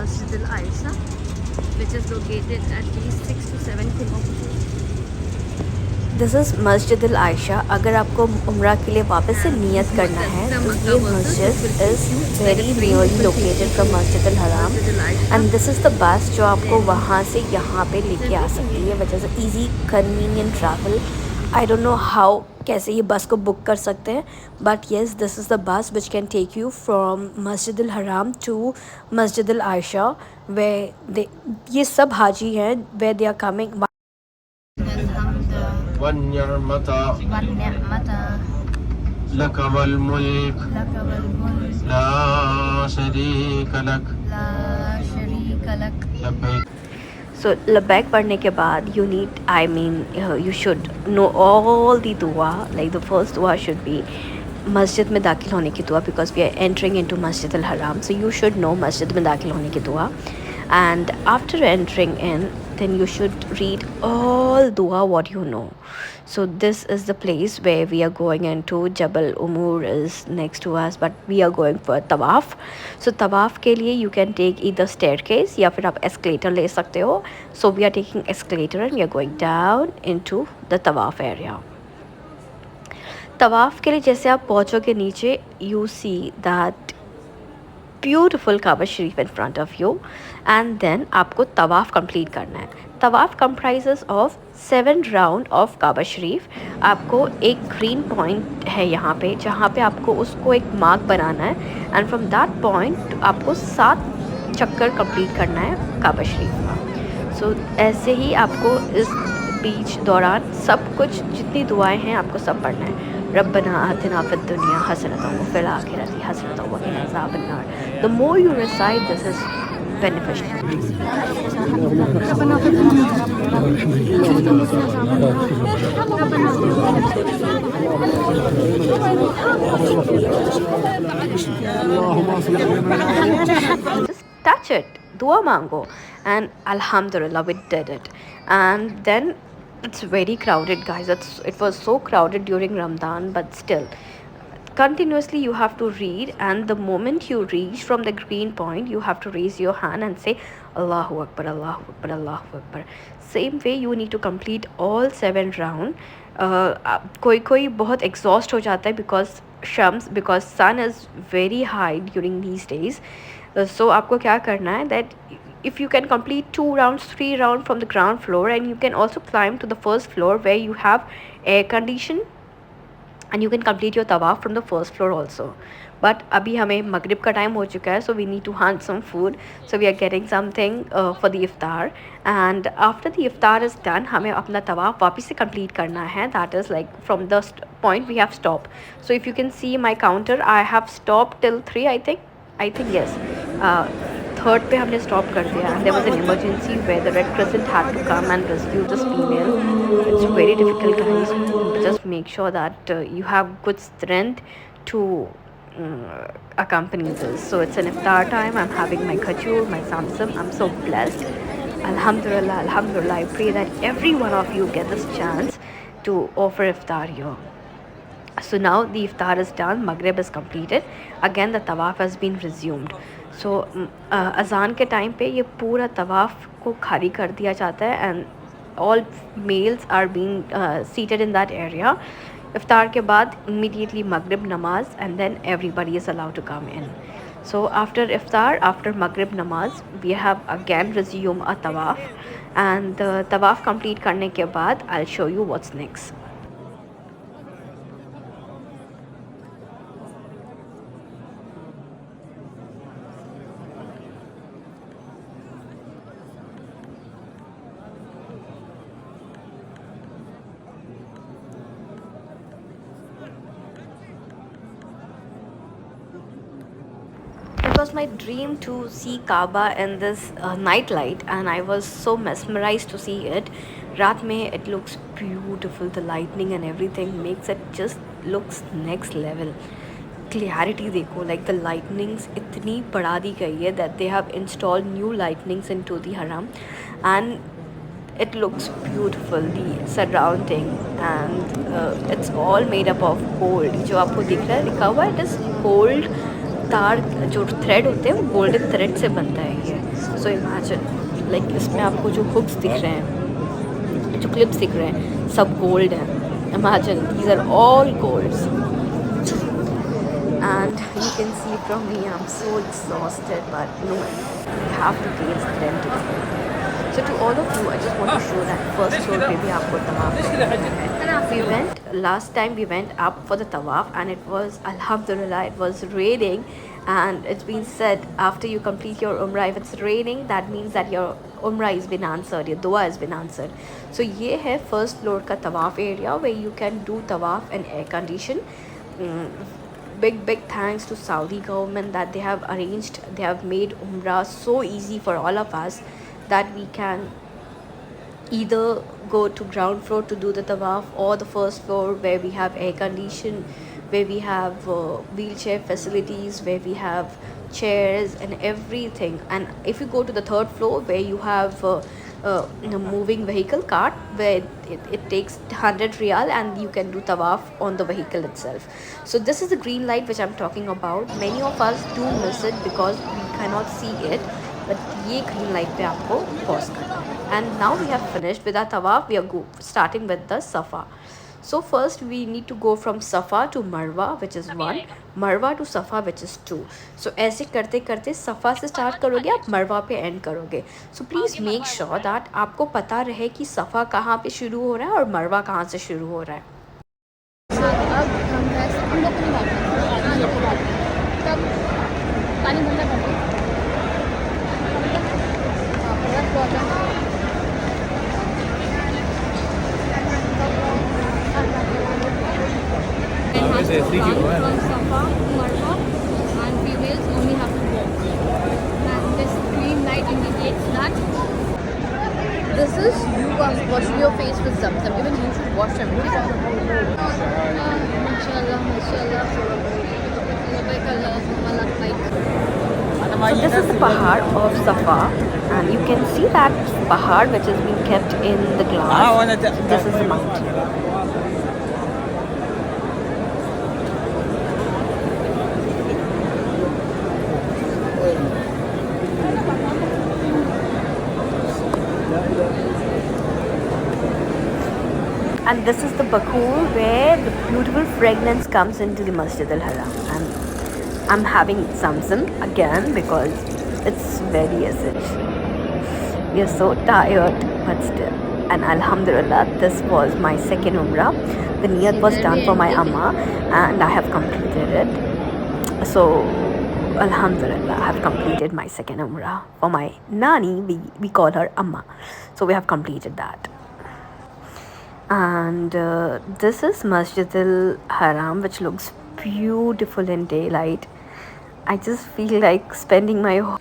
Masjid Al Aisha, which is located at least 6 to 7 kilometers. This is मस्जिद अल आयशा। अगर आपको उम्रा के लिए वापस से And नियत this करना was है from तो Makkah ये versus, which मस्जिद will take is you like a very train nearly will take located you from to मस्जिद अल हराम Masjid Al Aisha. And this is the बस जो आपको Then वहाँ से यहाँ पे लेके आ सकती है, which is easy convenient travel. I don't know how कैसे ये बस को बुक कर सकते हैं, but yes this is the bus which can take you from Masjid al हराम टू मस्जिद अल आयशा, वे दे ये सब हाजी हैं वे they are coming. والنعمة لك والملك لك والملك لا شريك لك لا شريك لك. لبيك. So labbaik पढ़ने के बाद you need, I mean you should know all the dua. Like the first dua should be मस्जिद में दाखिल होने की दुआ, because we are entering into Masjid al Haram, so you should know मस्जिद में दाखिल होने की दुआ. And after entering in, then you should read all dua what you know. So this is the place where we are going into. Jabal Umur is next to us, but we are going for tawaf. So tawaf के लिए you can take either staircase या फिर आप escalator ले सकते हो. So we are taking escalator and we are going down into the tawaf area. तवाफ़ के लिए जैसे आप पहुँचोगे नीचे, you see that beautiful Kaaba Sharif in front of you, and then आपको तवाफ़ कंप्लीट करना है. तवाफ़ comprises of 7 राउंड ऑफ काबा शरीफ. आपको एक ग्रीन पॉइंट है यहाँ पे जहाँ पे आपको उसको एक मार्क बनाना है, एंड फ्रॉम दैट पॉइंट आपको 7 चक्कर कंप्लीट करना है काबा शरीफ का. सो ऐसे ही आपको इस बीच दौरान सब कुछ जितनी दुआएं हैं आपको सब पढ़ना है. रब्बना आतिना फिद दुनिया हसनतन व फिल आखिरति हसनतन व क़िना अज़ाबन नार. The more you recite, this is beneficial. Just touch it, dua mango, and alhamdulillah we did it. And then it's very crowded, guys. It was so crowded during Ramadan, but still continuously you have to read, and the moment you reach from the green point you have to raise your hand and say Allahu Akbar, Allahu Akbar, Allahu Akbar. Same way you need to complete all 7 round. कोई बहुत exhaust हो जाता है because sun is very high during these days. So आपको क्या करना है that if you can complete 2 rounds 3 rounds from the ground floor, and you can also climb to the first floor where you have air condition, and you can complete your tawaf from the first floor also. But अभी हमें मगरिब का time हो चुका है, so we need to hunt some food, so we are getting something for the iftar. And after the iftar is done, हमें अपना तवाफ वापस से complete करना है. That is like from the point we have stopped. So if you can see my counter, I have stopped till 3, I think yes. Third पे हमने stop कर दिया, and there was an emergency where the Red Crescent had to come and rescue this female. It's very difficult, guys. Just make sure that you have good strength to accompany this. So it's an iftar time. I'm having my khajoor, my samsam. I'm so blessed. Alhamdulillah, alhamdulillah. I pray that every one of you get this chance to offer iftar here. So now the iftar is done, Maghrib is completed. Again the tawaf has been resumed. So अज़ान के time पे ये पूरा तवाफ़ को खाली कर दिया जाता है, and all males are being seated in that area. इफ्तार के बाद immediately Maghrib namaz, and then everybody is allowed to come in. So after iftar, after Maghrib namaz, we have again resume a tawaf, and the tawaf complete करने के बाद I'll show you what's next. It was my dream to see Kaaba in this night light, and I was so mesmerized to see it. रात में it looks beautiful. The lightning and everything makes it just looks next level. Clarity देखो, like the lightnings इतनी बढ़ा दी गई है that they have installed new lightnings into the haram, and it looks beautiful, the surrounding, and it's all made up of gold. जो आपको दिख रहा है लिखा हुआ है, it is gold. तार जो थ्रेड होते हैं वो गोल्डन थ्रेड से बनता है ये. सो इमेजिन लाइक इसमें आपको जो हुक्स दिख रहे हैं, जो क्लिप्स दिख रहे हैं, सब गोल्ड हैं. Imagine these are all golds. And you can see from me I'm so exhausted, but no, you have to taste them to the full. So to all of you, I just want to show that first floor पे भी आपको तवाफ. We went last time, we went up for the tawaf and it was alhamdulillah, it was raining, and it's been said after you complete your umrah, if it's raining that means that your umrah has been answered, your dua has been answered. So ये है first floor का tawaf area where you can do tawaf in air condition. Big thanks to Saudi government that they have arranged, they have made umrah so easy for all of us that we can either go to ground floor to do the tawaf or the first floor where we have air condition, where we have wheelchair facilities, where we have chairs and everything. And if you go to the third floor where you have moving vehicle cart where it takes 100 riyal and you can do tawaf on the vehicle itself. So this is the green light which I'm talking about. Many of us do miss it because we cannot see it, but ये green light पे आपको pause करना है. And now we have finished with our tawaf. We are starting with the Safa. So first we need to go from Safa to Marwa, which is 1, Marwa to Safa, which is 2. So ऐसे करते करते Safa से start करोगे, आप Marwa पे end करोगे. So please make sure that आपको पता रहे कि Safa कहाँ पे शुरू हो रहा है और Marwa कहाँ से शुरू हो रहा है. So अब हम लोग को नहीं भागना, तब पानी बंदा कर दो. From Safa to Marwa, and females only have to walk. And this green light indicates that this is you are washing your face with Zamzam. Even you should wash them. Mashallah, mashallah. Labbaik Allahumma labbaik. So this is the Pahad of Safa, and you can see that Pahad which is being kept in the glass. This is the mountain. And this is the Bakur where the beautiful fragrance comes into the Masjid al-Haram. And I'm having Zamzam again because it's very essential. We are so tired, but still. And Alhamdulillah, this was my second Umrah. The niyat was done for my Amma and I have completed it. So Alhamdulillah, I have completed my second Umrah. For my Nani, we call her Amma. So we have completed that. And this is Masjid al-Haram, which looks beautiful in daylight. I just feel like spending my whole